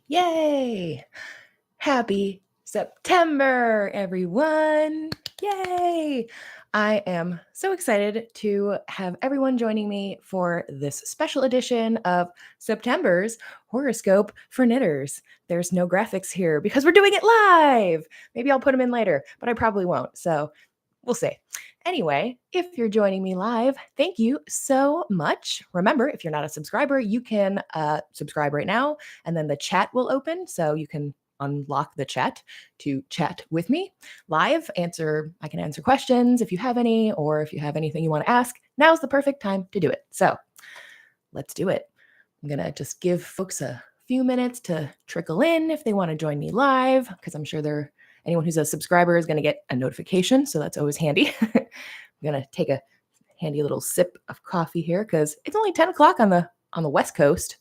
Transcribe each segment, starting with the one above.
Yay! Happy September, everyone! Yay! I am so excited to have everyone joining me for this special edition of September's Horoscope for Knitters. There's no graphics here because we're doing it live. Maybe I'll put them in later, but I probably won't. So we'll see. Anyway, if you're joining me live, thank you so much. Remember, if you're not a subscriber, you can subscribe right now, and then the chat will open. So you can unlock the chat to chat with me live. I can answer questions if you have any, or if you have anything you want to ask. Now's the perfect time to do it. So let's do it. I'm going to just give folks a few minutes to trickle in if they want to join me live, because I'm sure anyone who's a subscriber is going to get a notification. So that's always handy. I'm going to take a handy little sip of coffee here because it's only 10 o'clock on the West Coast.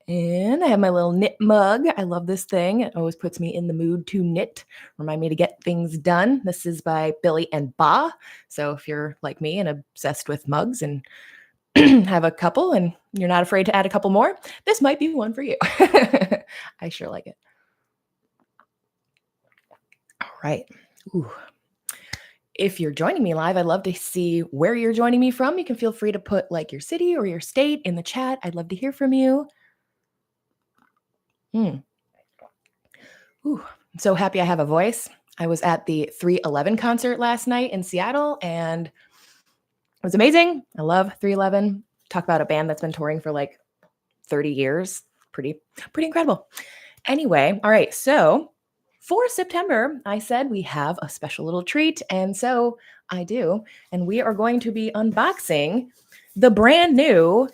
And I have my little knit mug. I love this thing. It always puts me in the mood to knit, remind me to get things done. This is by Billy and Ba. So if you're like me and obsessed with mugs and have a couple and you're not afraid to add a couple more, this might be one for you. I sure like it. All right. Ooh. If you're joining me live, I'd love to see where you're joining me from. You can feel free to put like your city or your state in the chat. I'd love to hear from you. Ooh, I'm so happy I have a voice. I was at the 311 concert last night in Seattle and it was amazing. I love 311. Talk about a band that's been touring for like 30 years. Pretty incredible. Anyway, all right. So for September, I said we have a special little treat. And so I do. And we are going to be unboxing the brand new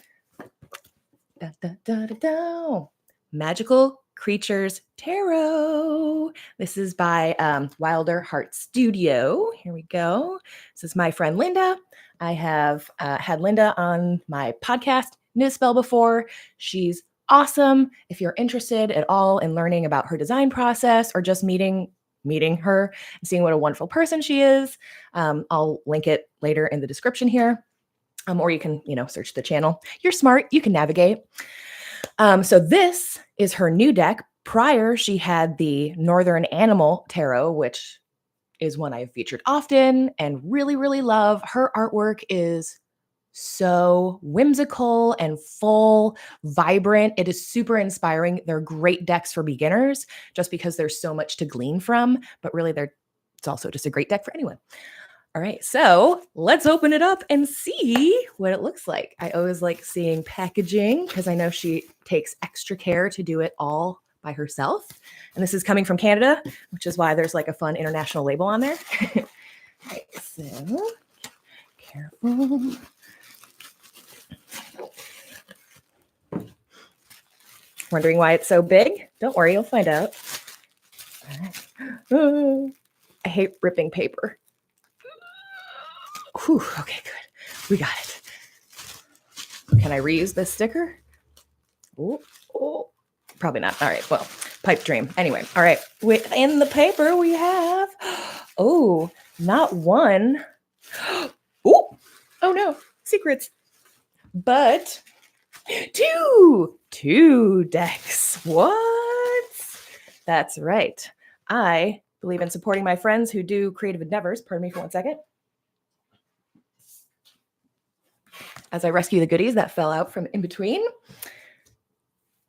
Magical Creatures Tarot. This is by Wilder Heart Studio. Here we go. This is my friend Linda. I have had Linda on my podcast, Knitspell, before. She's awesome. If you're interested at all in learning about her design process or just meeting her and seeing what a wonderful person she is, I'll link it later in the description here. Or you can, search the channel. You're smart. You can navigate. So this is her new deck. Prior, she had the Northern Animal Tarot, which is one I've featured often and really, really love. Her artwork is so whimsical and full, vibrant. It is super inspiring. They're great decks for beginners just because there's so much to glean from, but really it's also just a great deck for anyone. All right, so let's open it up and see what it looks like. I always like seeing packaging because I know she takes extra care to do it all by herself. And this is coming from Canada, which is why there's like a fun international label on there. All right, so careful. Wondering why it's so big? Don't worry, you'll find out. All right. I hate ripping paper. Whew, okay, good. We got it. Can I reuse this sticker? Oh, probably not. All right, well, pipe dream. Anyway, all right. In the paper we have, not one. Oh no, secrets. But two decks. What? That's right. I believe in supporting my friends who do creative endeavors. Pardon me for 1 second. As I rescue the goodies that fell out from in between.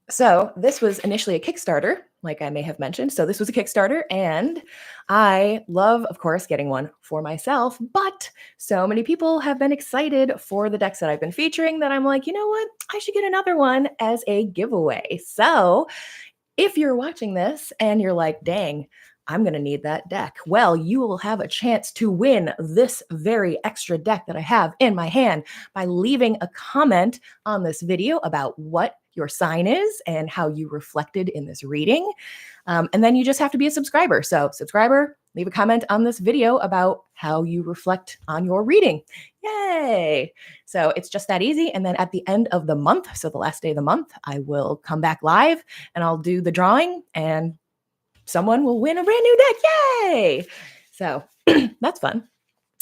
So this was initially a Kickstarter, like I may have mentioned. So this was a Kickstarter, and I love, of course, getting one for myself. But so many people have been excited for the decks that I've been featuring that I'm like, you know what? I should get another one as a giveaway. So if you're watching this and you're like, dang, I'm going to need that deck. Well, you will have a chance to win this very extra deck that I have in my hand by leaving a comment on this video about what your sign is and how you reflected in this reading. And then you just have to be a subscriber. So subscriber, leave a comment on this video about how you reflect on your reading. Yay. So it's just that easy. And then at the end of the month, so the last day of the month, I will come back live and I'll do the drawing and someone will win a brand new deck. Yay. So that's fun.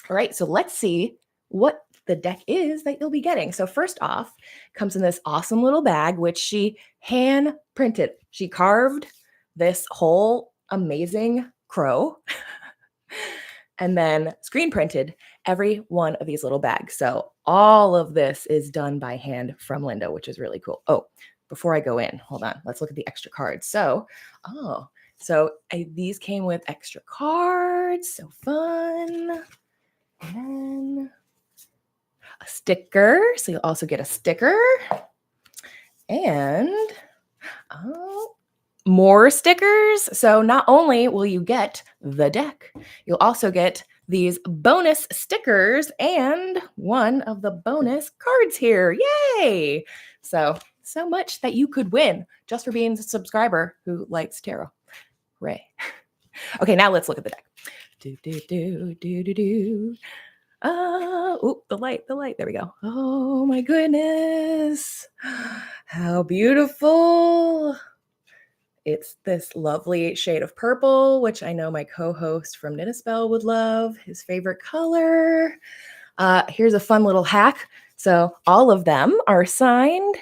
All right. So let's see what the deck is that you'll be getting. So first off, comes in this awesome little bag, which she hand printed. She carved this whole amazing crow and then screen printed every one of these little bags. So all of this is done by hand from Linda, which is really cool. Oh, before I go in, hold on. Let's look at the extra cards. These came with extra cards. So fun. And then a sticker. So you'll also get a sticker. And more stickers. So not only will you get the deck, you'll also get these bonus stickers and one of the bonus cards here. Yay! So much that you could win just for being a subscriber who likes tarot. Hooray. Okay, now let's look at the deck. The light. There we go. Oh my goodness. How beautiful. It's this lovely shade of purple, which I know my co-host from Knit a Spell would love, his favorite color. Here's a fun little hack. So all of them are signed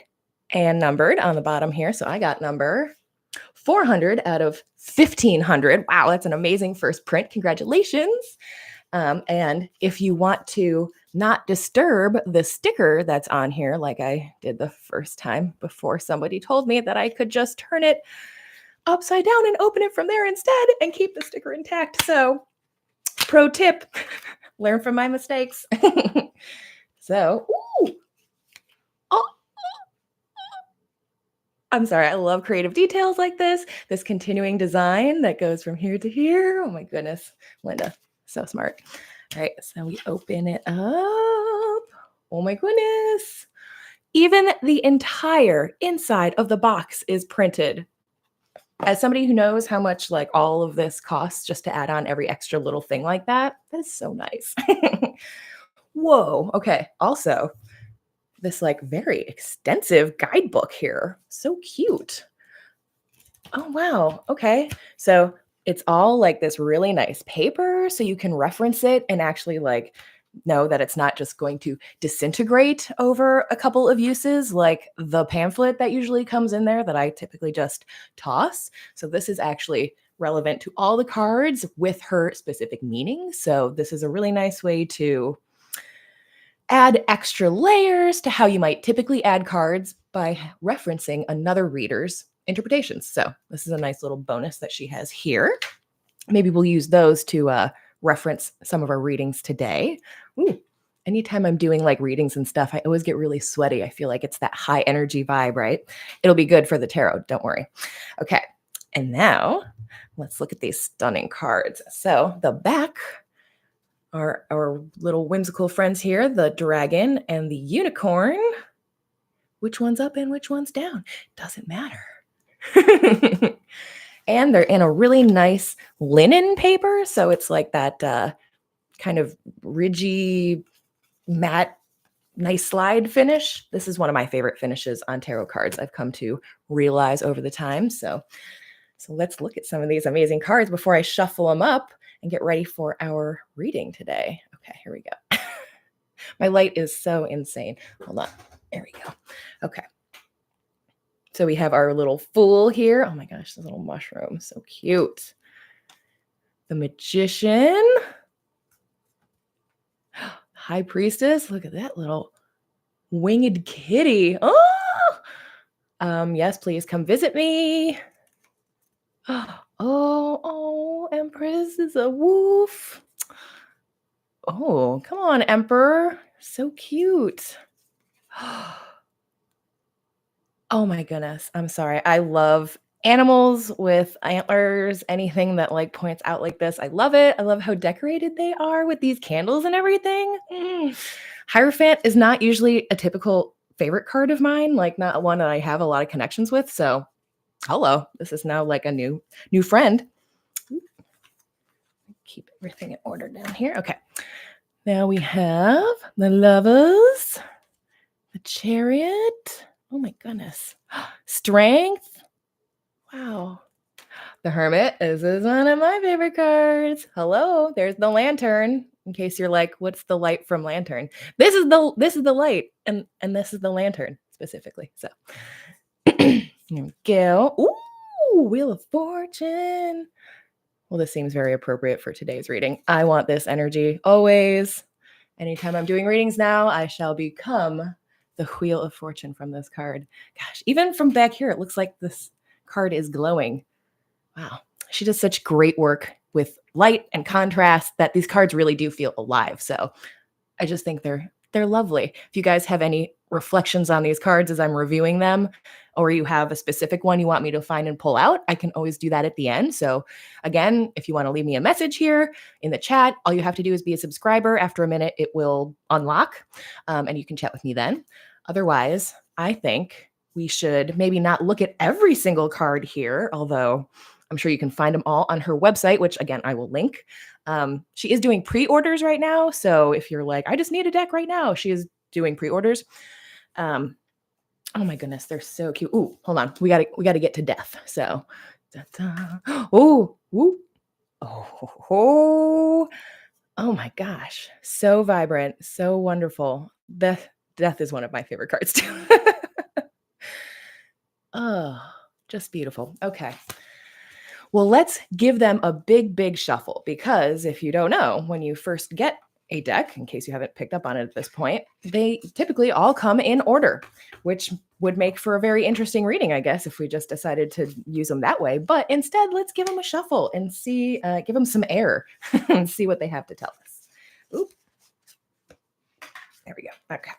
and numbered on the bottom here. So I got number 400 out of 1,500. Wow, that's an amazing first print. Congratulations. And if you want to not disturb the sticker that's on here, like I did the first time before somebody told me that I could just turn it upside down and open it from there instead and keep the sticker intact. So pro tip, learn from my mistakes. I'm sorry. I love creative details like this continuing design that goes from here to here. Oh my goodness, Linda, so smart. All right, so we open it up. Oh my goodness. Even the entire inside of the box is printed. As somebody who knows how much like all of this costs just to add on every extra little thing like that, that is so nice. Whoa. Okay. Also, this like very extensive guidebook here. So cute. Oh, wow. Okay. So it's all like this really nice paper so you can reference it and actually like know that it's not just going to disintegrate over a couple of uses like the pamphlet that usually comes in there that I typically just toss. So this is actually relevant to all the cards with her specific meaning. So this is a really nice way to add extra layers to how you might typically add cards by referencing another reader's interpretations. So this is a nice little bonus that she has here. Maybe we'll use those to reference some of our readings today. Ooh, anytime I'm doing like readings and stuff, I always get really sweaty. I feel like it's that high energy vibe, right? It'll be good for the tarot. Don't worry. Okay. And now let's look at these stunning cards. So the back are our little whimsical friends here, the dragon and the unicorn. Which one's up and which one's down? Doesn't matter. And they're in a really nice linen paper. So it's like that kind of ridgy, matte, nice slide finish. This is one of my favorite finishes on tarot cards I've come to realize over the time. So let's look at some of these amazing cards before I shuffle them up and get ready for our reading today. Okay, here we go. My light is so insane. Hold on. There we go. Okay. So we have our little fool here. Oh my gosh, this little mushroom. So cute. The magician. High priestess. Look at that little winged kitty. Oh, yes, please come visit me. Oh, Empress is a woof. Oh, come on, Emperor. So cute. Oh my goodness. I'm sorry. I love animals with antlers, anything that like points out like this. I love it. I love how decorated they are with these candles and everything. Hierophant is not usually a typical favorite card of mine, like not one that I have a lot of connections with. So hello, this is now like a new friend. Keep everything in order down here. Okay. Now we have the Lovers, the Chariot. Oh my goodness. Strength. Wow. The Hermit. This is one of my favorite cards. Hello. There's the Lantern. in case you're like, what's the light from lantern? This is the light, and this is the lantern specifically. So here we go. Ooh, Wheel of Fortune. Well, this seems very appropriate for today's reading. I want this energy always. Anytime I'm doing readings now, I shall become the Wheel of Fortune from this card. Gosh, even from back here, it looks like this card is glowing. Wow. She does such great work with light and contrast that these cards really do feel alive. So I just think they're lovely. If you guys have any reflections on these cards as I'm reviewing them, or you have a specific one you want me to find and pull out, I can always do that at the end. So again, if you want to leave me a message here in the chat, all you have to do is be a subscriber. After a minute, it will unlock, and you can chat with me then. Otherwise, I think we should maybe not look at every single card here, although I'm sure you can find them all on her website, which again, I will link. She is doing pre-orders right now. So if you're like, I just need a deck right now, she is doing pre-orders. Oh my goodness, they're so cute. Ooh, hold on. We gotta get to death. So oh, ooh. Oh my gosh. So vibrant, so wonderful. Death is one of my favorite cards too. Oh, just beautiful. Okay. Well, let's give them a big shuffle, because if you don't know, when you first get a deck, in case you haven't picked up on it at this point, they typically all come in order, which would make for a very interesting reading, I guess, if we just decided to use them that way. But instead, let's give them a shuffle and see, give them some air and see what they have to tell us. Oop. There we go. Okay.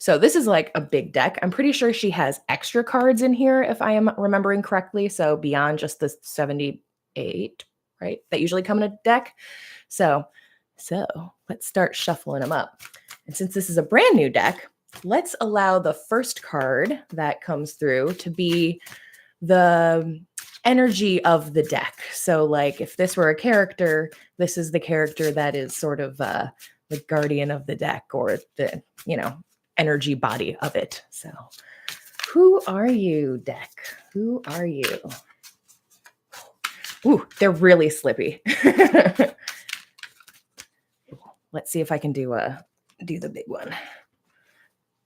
So this is like a big deck. I'm pretty sure she has extra cards in here, if I am remembering correctly. So beyond just the 78, right, that usually come in a deck. So let's start shuffling them up. And since this is a brand new deck, let's allow the first card that comes through to be the energy of the deck. So like if this were a character, this is the character that is sort of the guardian of the deck, or the, energy body of it. So who are you, deck? Who are you? Ooh, they're really slippy. Let's see if I can do the big one.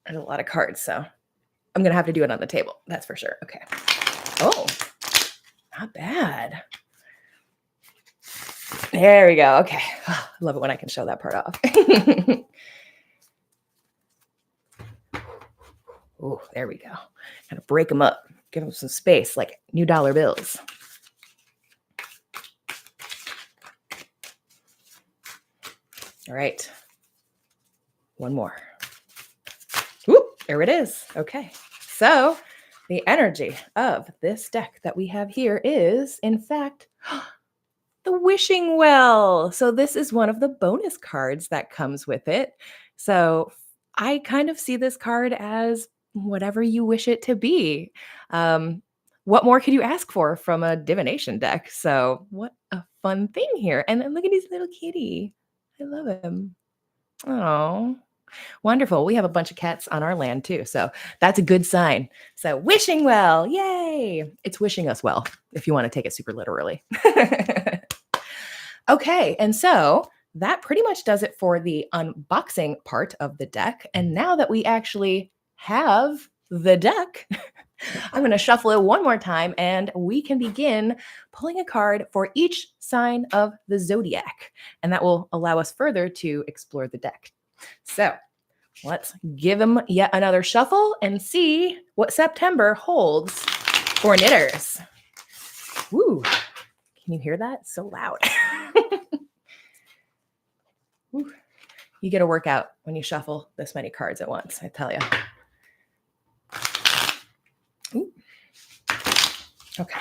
There's a lot of cards, so I'm gonna have to do it on the table. That's for sure. Okay. Oh, not bad. There we go. Okay. Oh, I love it when I can show that part off. Oh, there we go. Gotta break them up. Give them some space, like new dollar bills. All right. One more. Whoop, there it is. Okay. So the energy of this deck that we have here is, in fact, the Wishing Well. So this is one of the bonus cards that comes with it. So I kind of see this card as whatever you wish it to be. What more could you ask for from a divination deck? So what a fun thing here. And then look at his little kitty. I love him. Oh, wonderful. We have a bunch of cats on our land too. So that's a good sign. So wishing well. Yay. It's wishing us well, if you want to take it super literally. Okay. And so that pretty much does it for the unboxing part of the deck. And now that we actually have the deck, I'm going to shuffle it one more time and we can begin pulling a card for each sign of the zodiac. And that will allow us further to explore the deck. So let's give them yet another shuffle and see what September holds for knitters. Woo! Can you hear that? It's so loud. You get a workout when you shuffle this many cards at once, I tell you. Ooh. Okay.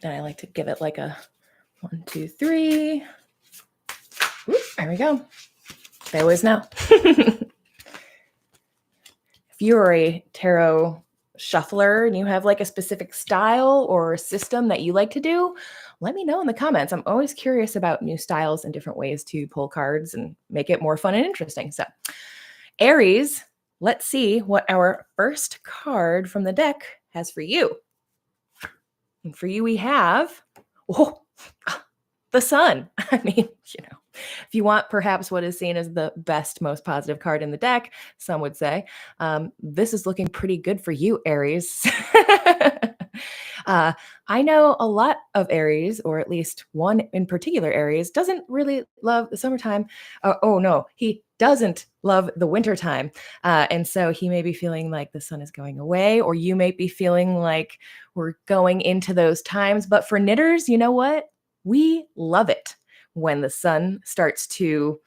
And I like to give it like a 1, 2, 3. Ooh, there we go. They always know. If you're a tarot shuffler and you have like a specific style or system that you like to do, let me know in the comments. I'm always curious about new styles and different ways to pull cards and make it more fun and interesting. So Aries, let's see what our first card from the deck has for you. And for you, we have oh, the sun. I mean, if you want perhaps what is seen as the best, most positive card in the deck, some would say, this is looking pretty good for you, Aries. uh, I know a lot of Aries, or at least one in particular Aries, doesn't really love the summertime. Oh no, he doesn't love the wintertime. And so he may be feeling like the sun is going away, or you may be feeling like we're going into those times. But for knitters, you know what? We love it when the sun starts to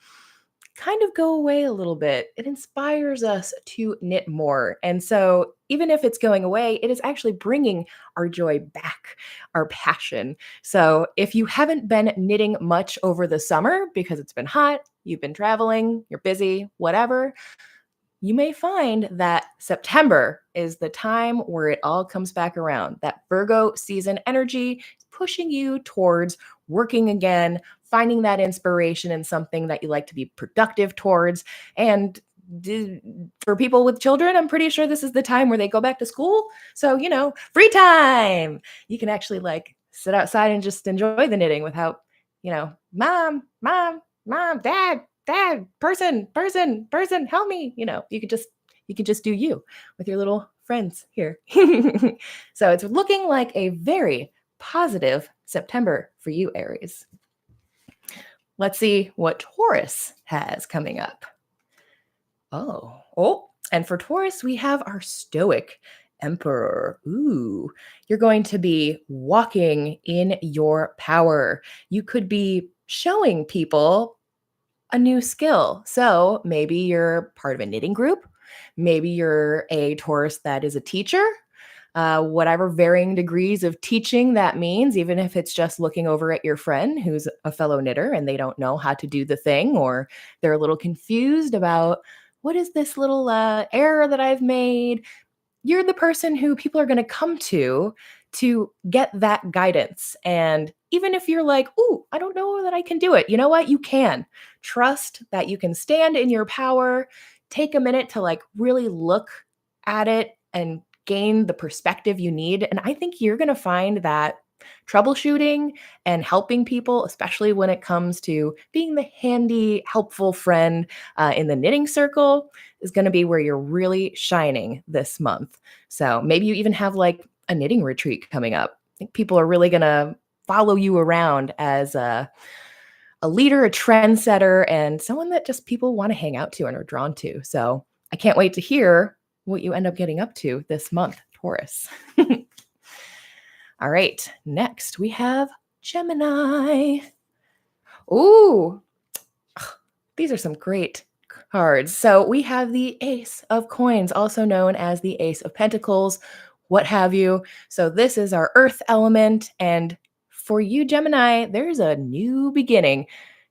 kind of go away a little bit. It inspires us to knit more. And so, even if it's going away, it is actually bringing our joy back, our passion. So, if you haven't been knitting much over the summer because it's been hot, you've been traveling, you're busy, whatever, you may find that September is the time where it all comes back around. That Virgo season energy is pushing you towards working again, finding that inspiration in something that you like to be productive towards. And for people with children, I'm pretty sure this is the time where they go back to school. So, free time. You can actually like sit outside and just enjoy the knitting without, mom, dad, person, help me. You can just do you with your little friends here. So it's looking like a very positive September for you, Aries. Let's see what Taurus has coming up. Oh, and for Taurus, we have our Stoic Emperor. Ooh, you're going to be walking in your power. You could be showing people a new skill. So maybe you're part of a knitting group. Maybe you're a Taurus that is a teacher. Whatever varying degrees of teaching that means, even if it's just looking over at your friend who's a fellow knitter and they don't know how to do the thing, or they're a little confused about what is this little error that I've made. You're the person who people are going to come to get that guidance. And even if you're like, "Ooh, I don't know that I can do it." You know what? You can. Trust that you can stand in your power. Take a minute to like really look at it and gain the perspective you need. And I think you're going to find that troubleshooting and helping people, especially when it comes to being the handy, helpful friend in the knitting circle, is going to be where you're really shining this month. So maybe you even have like a knitting retreat coming up. I think people are really going to follow you around as a leader, a trendsetter, and someone that just people want to hang out to and are drawn to. So I can't wait to hear what you end up getting up to this month, Taurus. All right, next we have Gemini. Ooh, these are some great cards. So we have the Ace of Coins, also known as the Ace of Pentacles, what have you. So this is our earth element. And for you, Gemini, there's a new beginning.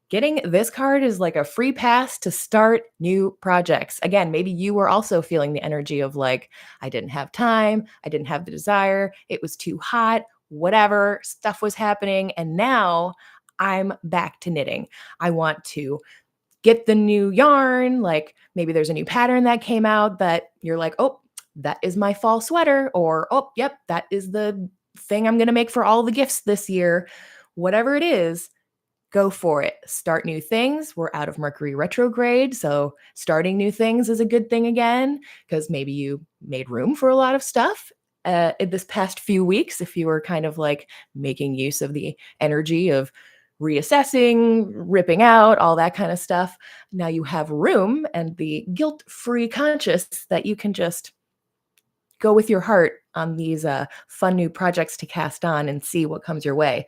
Getting this card is like a free pass to start new projects. Again, maybe you were also feeling the energy of like, I didn't have time, I didn't have the desire, it was too hot, whatever, stuff was happening. And now I'm back to knitting. I want to get the new yarn. Like maybe there's a new pattern that came out that you're like, oh, that is my fall sweater. Or, oh, yep, that is the thing I'm going to make for all the gifts this year. Whatever it is, go for it. Start new things. We're out of Mercury retrograde. So starting new things is a good thing again, because maybe you made room for a lot of stuff in this past few weeks. If you were kind of like making use of the energy of reassessing, ripping out, all that kind of stuff. Now you have room and the guilt-free conscious that you can just go with your heart on these fun new projects to cast on and see what comes your way.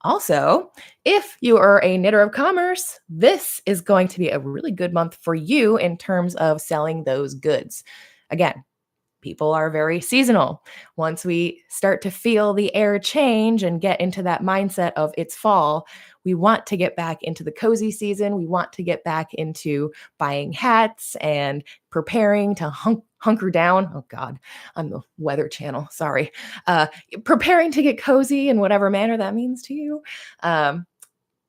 Also, if you are a knitter of commerce, this is going to be a really good month for you in terms of selling those goods. Again, people are very seasonal. Once we start to feel the air change and get into that mindset of it's fall, we want to get back into the cozy season. We want to get back into buying hats and preparing to hunker down. Oh God, I'm the weather channel. Sorry. Preparing to get cozy in whatever manner that means to you.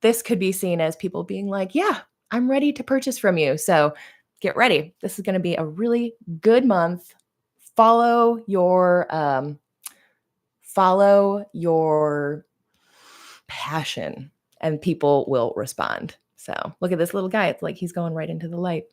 This could be seen as people being like, yeah, I'm ready to purchase from you. So get ready. This is going to be a really good month. Follow your follow your passion and people will respond. So look at this little guy. It's like he's going right into the light.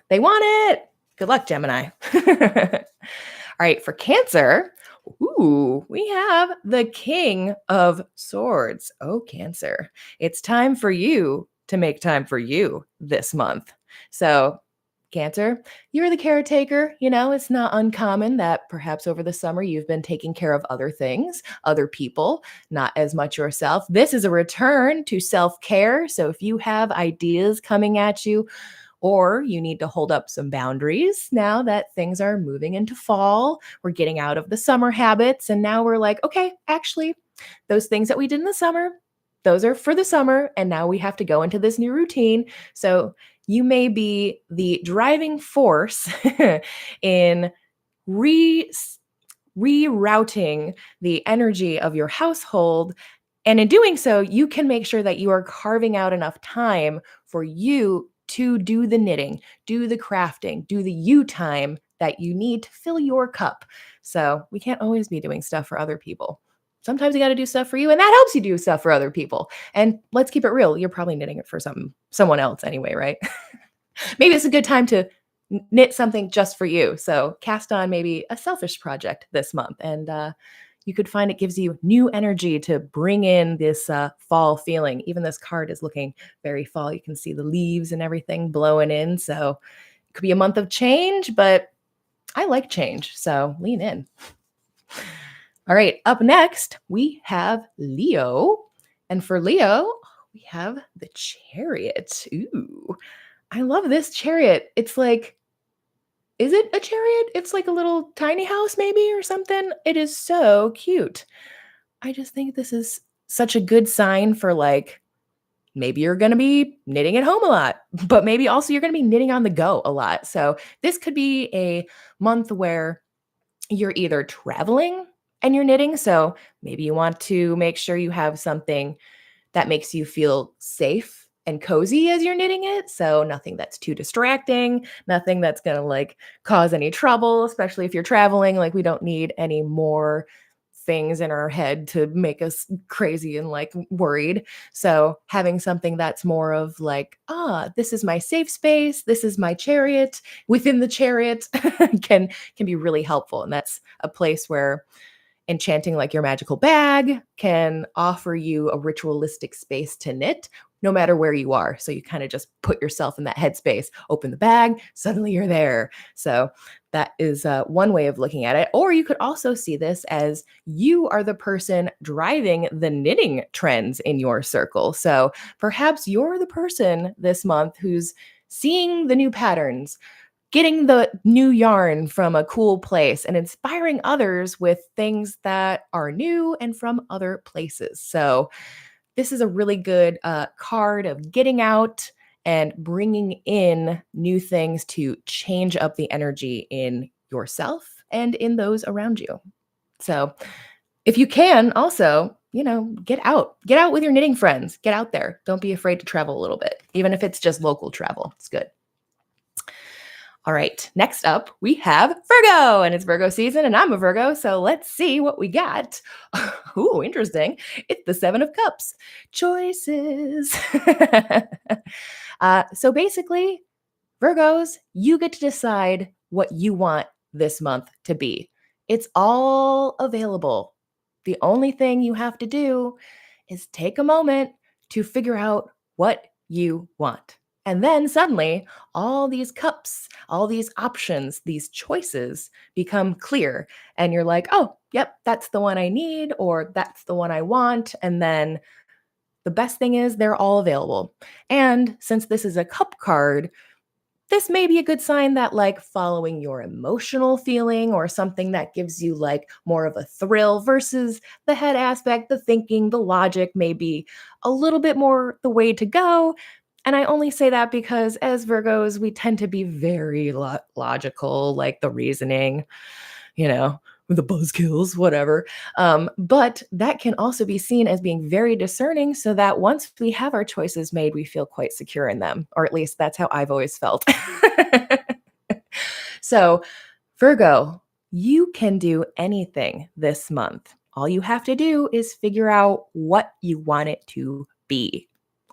They want it. Good luck, Gemini. All right, for Cancer, we have the King of Swords. Oh, Cancer, it's time for you to make time for you this month. So, Cancer, you're the caretaker. It's not uncommon that perhaps over the summer you've been taking care of other things, other people, not as much yourself. This is a return to self-care. So if you have ideas coming at you, or you need to hold up some boundaries now that things are moving into fall, we're getting out of the summer habits. And now we're like, okay, actually, those things that we did in the summer, those are for the summer. And now we have to go into this new routine. So you may be the driving force in rerouting the energy of your household. And in doing so, you can make sure that you are carving out enough time for you to do the knitting, do the crafting, do the you time that you need to fill your cup. So we can't always be doing stuff for other people. Sometimes you got to do stuff for you, and that helps you do stuff for other people. And let's keep it real. You're probably knitting it for someone else anyway, right? Maybe it's a good time to knit something just for you. So cast on maybe a selfish project this month, and you could find it gives you new energy to bring in this fall feeling. Even this card is looking very fall. You can see the leaves and everything blowing in. So it could be a month of change, but I like change. So lean in. All right. Up next, we have Leo. And for Leo, we have the Chariot. Ooh, I love this Chariot. It's like, is it a chariot? It's like a little tiny house maybe or something. It is so cute. I just think this is such a good sign for like, maybe you're going to be knitting at home a lot, but maybe also you're going to be knitting on the go a lot. So this could be a month where you're either traveling and you're knitting. So maybe you want to make sure you have something that makes you feel safe and cozy as you're knitting it. So nothing that's too distracting, nothing that's going to like cause any trouble, especially if you're traveling. Like we don't need any more things in our head to make us crazy and like worried. So having something that's more of like, this is my safe space, this is my chariot within the chariot can be really helpful. And that's a place where enchanting like your magical bag can offer you a ritualistic space to knit no matter where you are. So you kind of just put yourself in that headspace, open the bag, suddenly you're there. So that is one way of looking at it. Or you could also see this as you are the person driving the knitting trends in your circle. So perhaps you're the person this month who's seeing the new patterns, getting the new yarn from a cool place and inspiring others with things that are new and from other places. So this is a really good card of getting out and bringing in new things to change up the energy in yourself and in those around you. So if you can also, get out with your knitting friends, get out there. Don't be afraid to travel a little bit, even if it's just local travel. It's good. All right, next up, we have Virgo, and it's Virgo season, and I'm a Virgo, so let's see what we got. Ooh, interesting. It's the Seven of Cups. Choices. So basically, Virgos, you get to decide what you want this month to be. It's all available. The only thing you have to do is take a moment to figure out what you want. And then suddenly, all these cups, all these options, these choices become clear. And you're like, oh, yep, that's the one I need, or that's the one I want. And then the best thing is they're all available. And since this is a cup card, this may be a good sign that like following your emotional feeling or something that gives you like more of a thrill versus the head aspect, the thinking, the logic may be a little bit more the way to go. And I only say that because as Virgos, we tend to be very logical, like the reasoning, the buzzkills, whatever. But that can also be seen as being very discerning so that once we have our choices made, we feel quite secure in them, or at least that's how I've always felt. So, Virgo, you can do anything this month. All you have to do is figure out what you want it to be.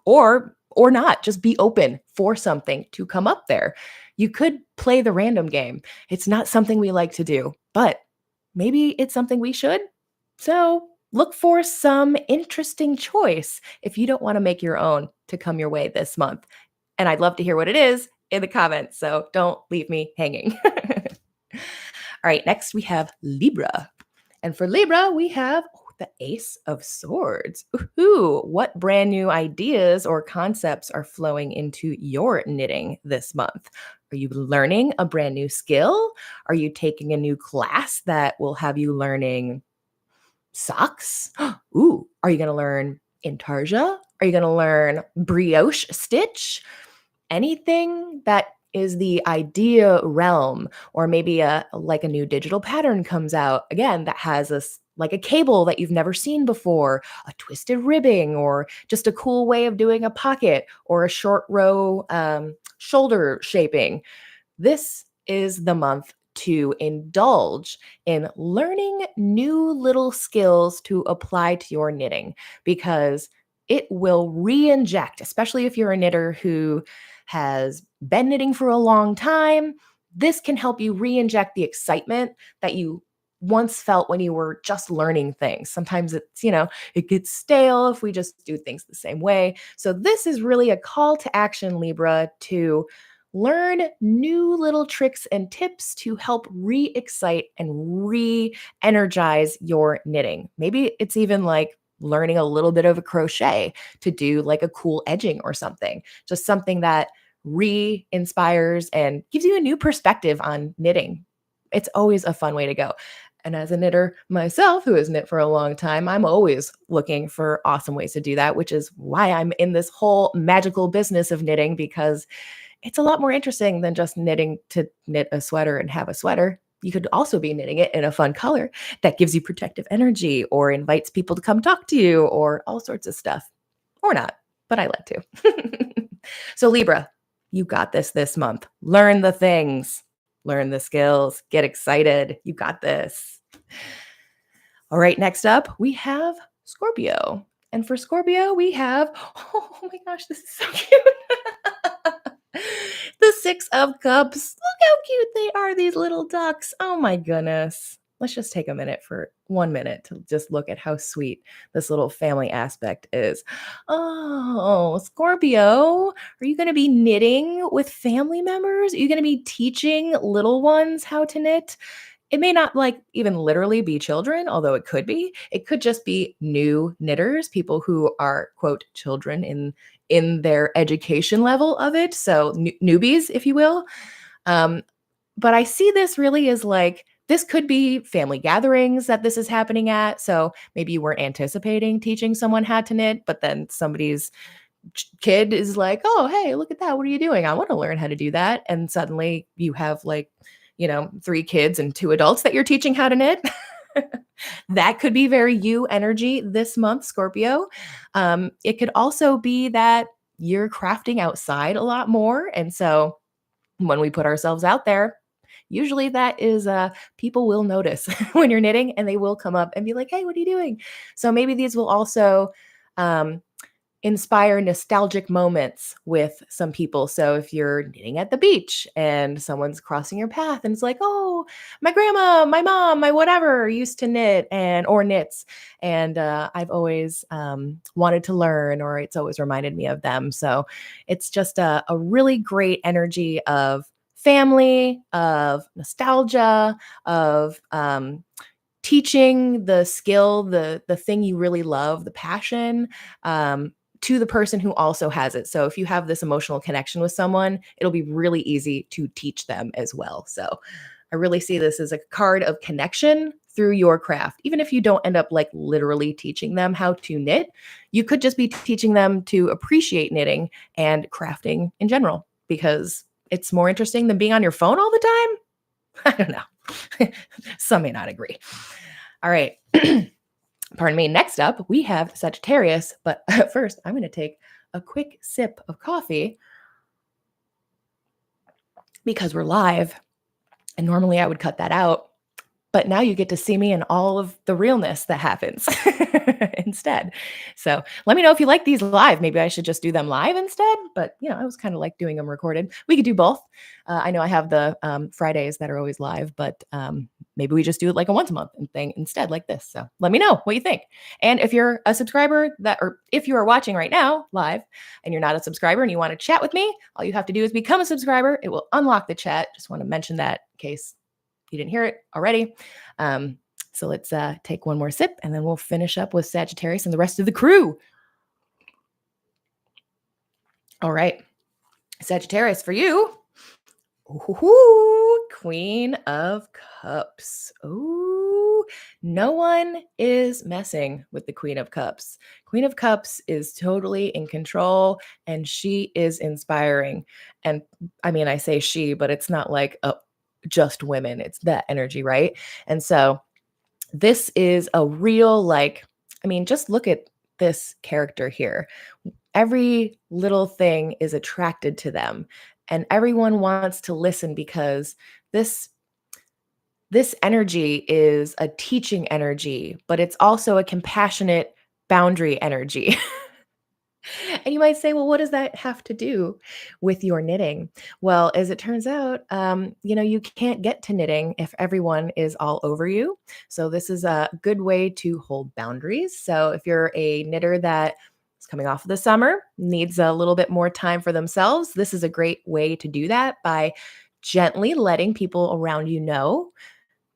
Or not, just be open for something to come up there. You could play the random game. It's not something we like to do, but maybe it's something we should. So look for some interesting choice if you don't want to make your own to come your way this month. And I'd love to hear what it is in the comments. So don't leave me hanging. All right, next we have Libra. And for Libra, we have the Ace of Swords. Ooh, what brand new ideas or concepts are flowing into your knitting this month? Are you learning a brand new skill? Are you taking a new class that will have you learning socks? Ooh, are you going to learn intarsia? Are you going to learn brioche stitch? Anything that is the idea realm, or maybe like a new digital pattern comes out again that has like a cable that you've never seen before, a twisted ribbing, or just a cool way of doing a pocket, or a short row shoulder shaping. This is the month to indulge in learning new little skills to apply to your knitting, because it will re-inject, especially if you're a knitter who has been knitting for a long time. This can help you re-inject the excitement that you once felt when you were just learning things. Sometimes it gets stale if we just do things the same way. So this is really a call to action, Libra, to learn new little tricks and tips to help re-excite and re-energize your knitting. Maybe it's even like learning a little bit of a crochet to do like a cool edging or something. Just something that re-inspires and gives you a new perspective on knitting. It's always a fun way to go. And as a knitter myself, who has knit for a long time, I'm always looking for awesome ways to do that, which is why I'm in this whole magical business of knitting, because it's a lot more interesting than just knitting to knit a sweater and have a sweater. You could also be knitting it in a fun color that gives you protective energy or invites people to come talk to you or all sorts of stuff. Or not, but I like to. So Libra, you got this month. Learn the things, learn the skills, get excited. You got this. All right, next up, we have Scorpio. And for Scorpio, we have, oh my gosh, this is so cute. The Six of Cups. Look how cute they are, these little ducks. Oh my goodness. Let's just take a minute for 1 minute to just look at how sweet this little family aspect is. Oh, Scorpio, are you going to be knitting with family members? Are you going to be teaching little ones how to knit? It may not like even literally be children, although it could be. It could just be new knitters, people who are quote children in their education level of it. So newbies, if you will. Um, but I see this really as like, this could be family gatherings that this is happening at. So maybe you weren't anticipating teaching someone how to knit, but then somebody's kid is like, oh, hey, look at that. What are you doing? I want to learn how to do that. And suddenly you have like, 3 kids and 2 adults that you're teaching how to knit. That could be very you energy this month, Scorpio. It could also be that you're crafting outside a lot more. And so when we put ourselves out there, usually that is people will notice when you're knitting, and they will come up and be like, hey, what are you doing? So maybe these will also inspire nostalgic moments with some people. So if you're knitting at the beach and someone's crossing your path and it's like, oh, my grandma, my mom, my whatever used to knit or knits. And I've always wanted to learn, or it's always reminded me of them. So it's just a really great energy of family, of nostalgia, of teaching the skill, the thing you really love, the passion, to the person who also has it. So if you have this emotional connection with someone, it'll be really easy to teach them as well. So I really see this as a card of connection through your craft. Even if you don't end up like literally teaching them how to knit, you could just be teaching them to appreciate knitting and crafting in general, because it's more interesting than being on your phone all the time. I don't know. Some may not agree. All right. Pardon me. Next up, we have Sagittarius. But first, I'm going to take a quick sip of coffee because we're live. And normally I would cut that out. but now you get to see me in all of the realness that happens instead. So let me know if you like these live. Maybe I should just do them live instead. But I was kind of like doing them recorded. We could do both. I know I have the Fridays that are always live, but maybe we just do it like a once a month thing instead, like this. So let me know what you think. And if you're a subscriber or if you are watching right now live and you're not a subscriber and you want to chat with me, all you have to do is become a subscriber. It will unlock the chat. Just want to mention that in case you didn't hear it already. So let's take one more sip and then we'll finish up with Sagittarius and the rest of the crew. All right. Sagittarius, for you. Ooh, Queen of Cups. Ooh, no one is messing with the Queen of Cups. Queen of Cups is totally in control and she is inspiring. And I mean, I say she, but it's not like just women. It's that energy, right? And so this is a real, just look at this character here. Every little thing is attracted to them, and everyone wants to listen because this this energy is a teaching energy, but it's also a compassionate boundary energy. And you might say, well, what does that have to do with your knitting? Well, as it turns out, you can't get to knitting if everyone is all over you. So this is a good way to hold boundaries. So if you're a knitter that is coming off of the summer, needs a little bit more time for themselves, this is a great way to do that by gently letting people around you know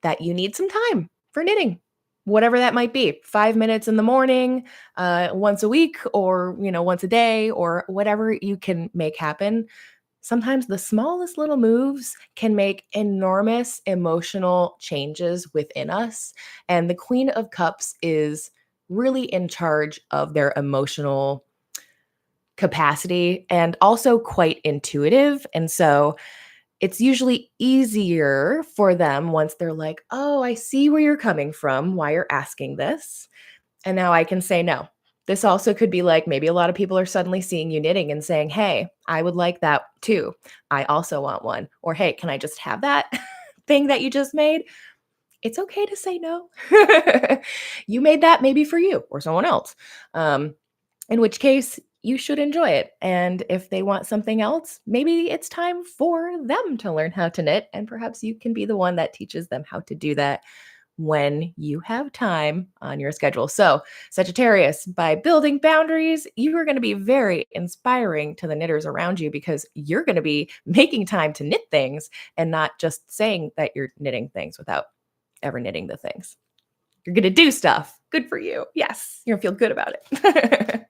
that you need some time for knitting, whatever that might be. 5 minutes in the morning, once a week, or once a day, or whatever you can make happen. Sometimes the smallest little moves can make enormous emotional changes within us. And the Queen of Cups is really in charge of their emotional capacity and also quite intuitive. And so it's usually easier for them once they're like, oh, I see where you're coming from, why you're asking this. And now I can say no. This also could be like maybe a lot of people are suddenly seeing you knitting and saying, hey, I would like that too. I also want one. Or hey, can I just have that thing that you just made? It's okay to say no. You made that maybe for you or someone else. In which case you should enjoy it. And if they want something else, maybe it's time for them to learn how to knit. And perhaps you can be the one that teaches them how to do that when you have time on your schedule. So, Sagittarius, by building boundaries, you are going to be very inspiring to the knitters around you because you're going to be making time to knit things and not just saying that you're knitting things without ever knitting the things. You're going to do stuff. Good for you. Yes, you're going to feel good about it.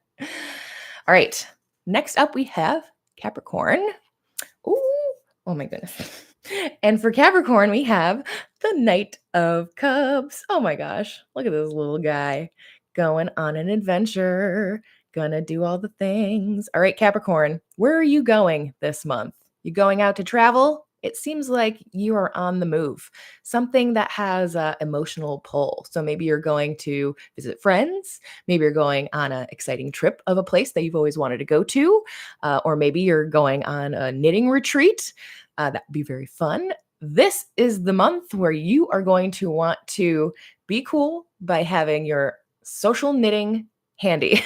All right. Next up, we have Capricorn. Ooh, oh my goodness. And for Capricorn, we have the Knight of Cups. Oh my gosh. Look at this little guy going on an adventure, gonna do all the things. All right, Capricorn, where are you going this month? You going out to travel? It seems like you are on the move, something that has an emotional pull. So maybe you're going to visit friends. Maybe you're going on an exciting trip of a place that you've always wanted to go to. Or maybe you're going on a knitting retreat. That would be very fun. This is the month where you are going to want to be cool by having your social knitting handy.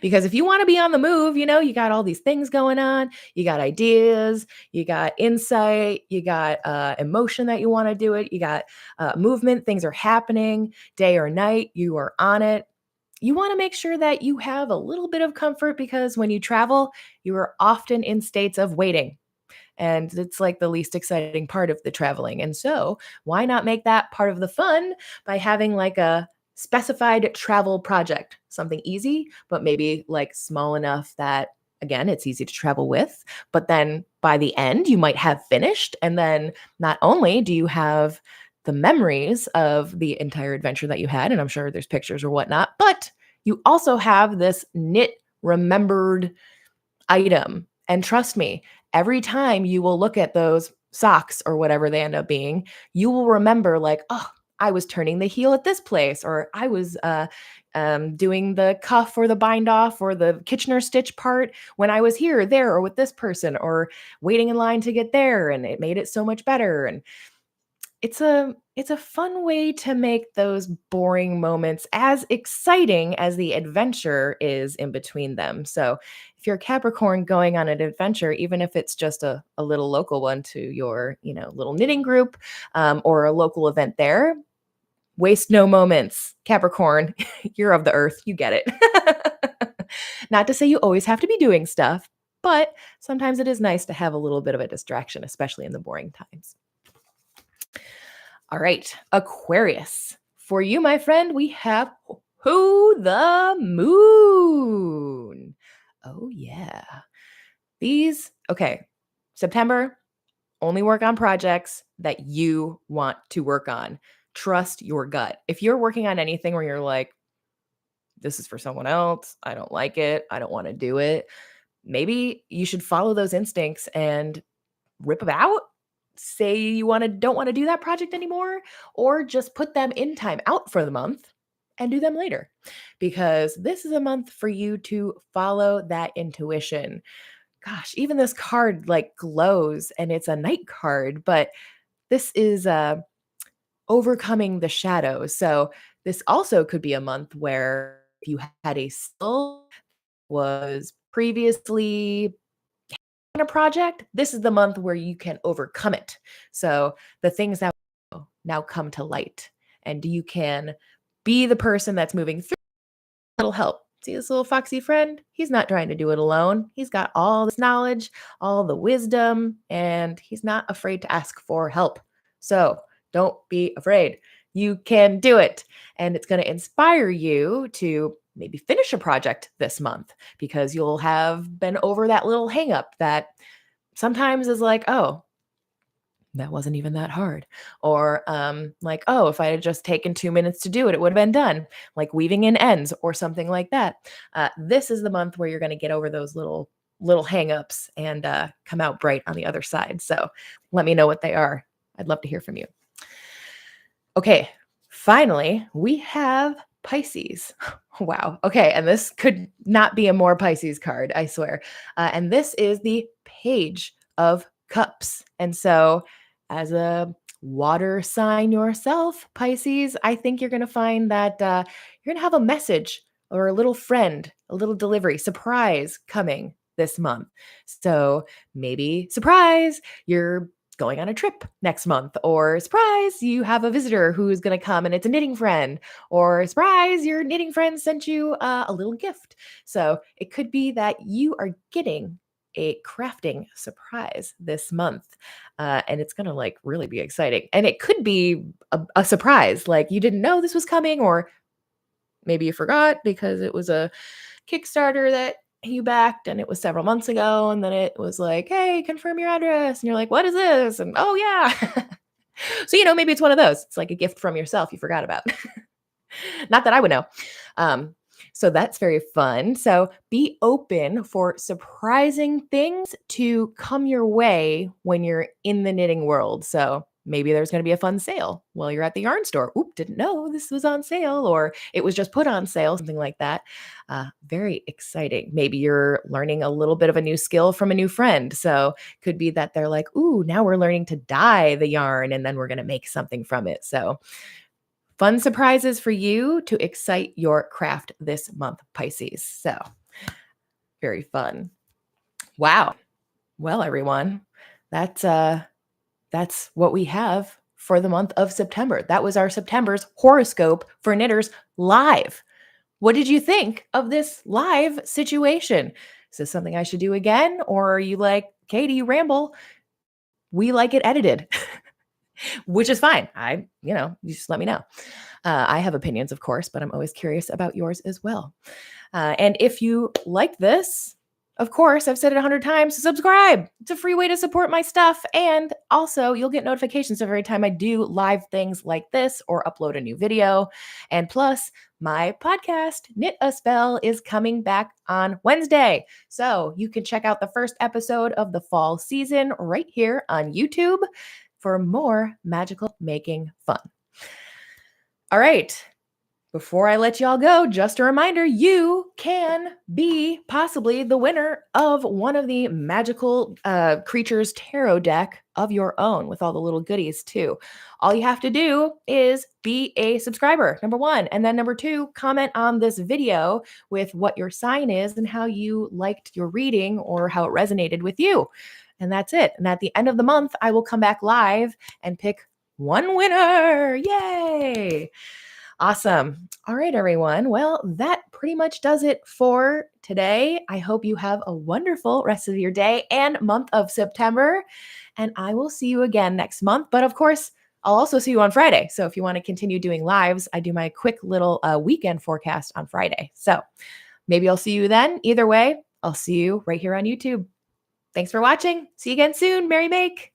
Because if you want to be on the move, you got all these things going on, you got ideas, you got insight, you got emotion that you want to do it, you got movement, things are happening day or night, you are on it. You want to make sure that you have a little bit of comfort because when you travel, you are often in states of waiting. And it's like the least exciting part of the traveling. And so, why not make that part of the fun by having like a specified travel project, something easy, but maybe like small enough that, again, it's easy to travel with. But then by the end, you might have finished. And then not only do you have the memories of the entire adventure that you had, and I'm sure there's pictures or whatnot, but you also have this knit remembered item. And trust me, every time you will look at those socks or whatever they end up being, you will remember, like, oh, I was turning the heel at this place, or I was doing the cuff or the bind off or the Kitchener stitch part when I was here, there, or with this person, or waiting in line to get there. And it made it so much better. And it's a fun way to make those boring moments as exciting as the adventure is in between them. So if you're a Capricorn going on an adventure, even if it's just a little local one to your, little knitting group, or a local event there, waste no moments. Capricorn, you're of the earth. You get it. Not to say you always have to be doing stuff, but sometimes it is nice to have a little bit of a distraction, especially in the boring times. All right, Aquarius. For you, my friend, we have Who the Moon. Oh, yeah. September, only work on projects that you want to work on. Trust your gut. If you're working on anything where you're like, this is for someone else, I don't like it, I don't want to do it, maybe you should follow those instincts and rip them out. Say you don't want to do that project anymore, or just put them in time out for the month and do them later. Because this is a month for you to follow that intuition. Gosh, even this card like glows and it's a night card, but this is overcoming the shadows. So this also could be a month where if you had a skill was previously on a project, this is the month where you can overcome it. So the things that now come to light, and you can be the person that's moving through. It'll help. See this little foxy friend? He's not trying to do it alone. He's got all this knowledge, all the wisdom, and he's not afraid to ask for help. So don't be afraid. You can do it. And it's going to inspire you to maybe finish a project this month because you'll have been over that little hang up that sometimes is like, oh, that wasn't even that hard. Or like, oh, if I had just taken 2 minutes to do it, it would have been done. Like weaving in ends or something like that. This is the month where you're going to get over those little hangups and come out bright on the other side. So let me know what they are. I'd love to hear from you. Okay, finally, we have Pisces. Wow. Okay, and this could not be a more Pisces card, I swear. And this is the Page of Cups. And so, as a water sign yourself, Pisces, I think you're going to find that you're going to have a message or a little friend, a little delivery, surprise coming this month. So maybe surprise, you're going on a trip next month, or surprise, you have a visitor who's going to come and it's a knitting friend, or surprise, your knitting friend sent you a little gift. So it could be that you are getting a crafting surprise this month. And it's going to like really be exciting. And it could be a surprise, like you didn't know this was coming, or maybe you forgot because it was a Kickstarter that you backed and it was several months ago. And then it was like, hey, confirm your address. And you're like, what is this? And oh, yeah. So, maybe it's one of those. It's like a gift from yourself you forgot about. Not that I would know. So that's very fun. So be open for surprising things to come your way when you're in the knitting world. So maybe there's going to be a fun sale while you're at the yarn store. Oop, didn't know this was on sale, or it was just put on sale, something like that. Very exciting. Maybe you're learning a little bit of a new skill from a new friend. So could be that they're like, ooh, now we're learning to dye the yarn and then we're going to make something from it. So fun surprises for you to excite your craft this month, Pisces. So very fun. Wow. Well, everyone, that's what we have for the month of September. That was our September's horoscope for knitters live. What did you think of this live situation? Is this something I should do again? Or are you like, Katie, you ramble? We like it edited. Which is fine. You just let me know. I have opinions, of course, but I'm always curious about yours as well. And if you like this, of course, I've said it 100 times, subscribe. It's a free way to support my stuff. And also, you'll get notifications every time I do live things like this or upload a new video. And plus, my podcast, Knit a Spell, is coming back on Wednesday. So you can check out the first episode of the fall season right here on YouTube for more magical making fun. All right. Before I let y'all go, just a reminder, you can be possibly the winner of one of the magical creatures tarot deck of your own with all the little goodies too. All you have to do is be a subscriber, number one. And then number two, comment on this video with what your sign is and how you liked your reading or how it resonated with you. And that's it. And at the end of the month, I will come back live and pick one winner. Yay! Awesome. All right, everyone. Well, that pretty much does it for today. I hope you have a wonderful rest of your day and month of September. And I will see you again next month. But of course, I'll also see you on Friday. So if you want to continue doing lives, I do my quick little weekend forecast on Friday. So maybe I'll see you then. Either way, I'll see you right here on YouTube. Thanks for watching. See you again soon. Merry Make.